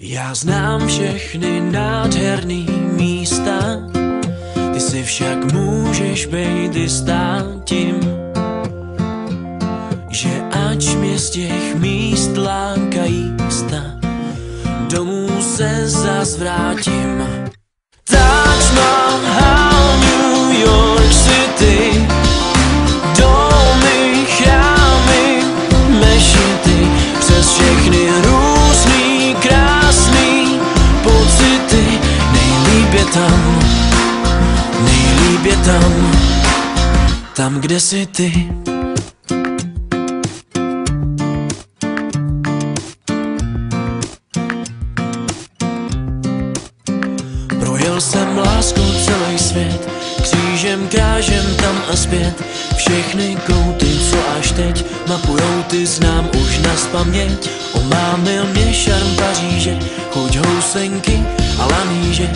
Já znám všechny nádherný místa, ty si však můžeš bejt jistá tím, že ač mě z těch míst lákají sta, domů se zas vrátím. Taj Mahal, New York City, domy, chrámy, mešity, přes všechny různý, krásný pocity. Nejlíp je tam, kde jsi ty. Projel jsem láskou celý svět, křížem, krážem tam a zpět. Všechny kouty, co až teď mapujou, ty znám už nazpaměť. Omámil mě šarm Paříže, chuť housenky a laníže.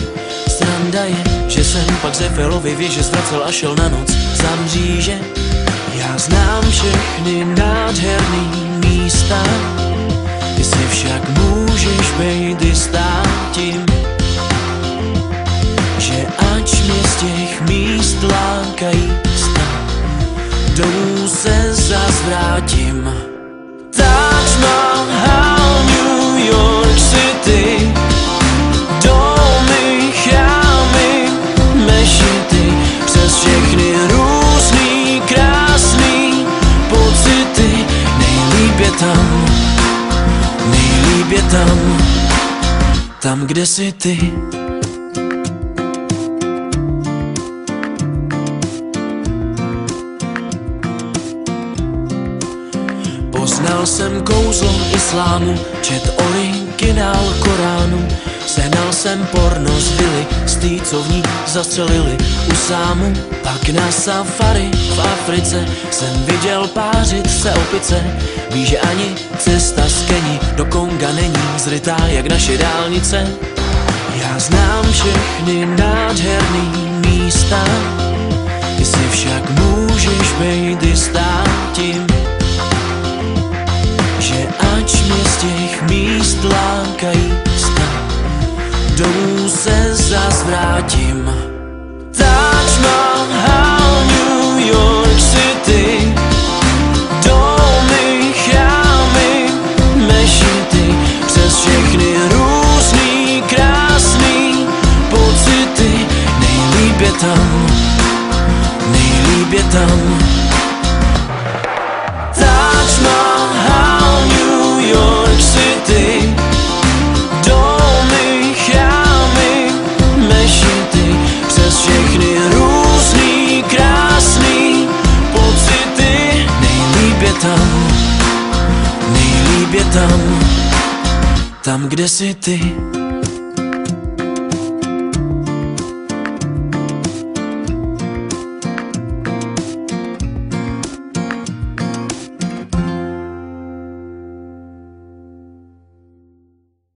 Sranda je, že jsem pak ze Eifellovy věže zvracel a šel na noc za mříže. Já znám všechny nádherný místa, ty si však můžeš bejt jistá tím, že ač mě z těch míst lákají sta, domů se zas vrátím. Taj Mahal, New York City, domy, chrámy, mešity, přes všechny různý, krásný pocity. Nejlíp je tam, kde jsi ty. Poznal jsem kouzlo islámu, čet originál Koránu. Sehnal jsem porno z vily, z tý, co v ní zastřelili u sámu. Pak na safari v Africe jsem viděl pářit se opice. Víš, že ani cesta z Keni do Konga není zrytá jak naše dálnice. Já znám všechny nádherný místa, ty si však můžeš bejt jistá tím, že ač mě z těch míst lákají sta, domů se zas vrátím. Taj Mahal, New York City, domy, chrámy, mešity, přes všechny různý, krásný pocity. Nejlíp je tam, Taj Mahal, New York City, domy, chrámy, mešity, přes všechny různý, krásný pocity. Nejlíp je tam, kde jsi ty.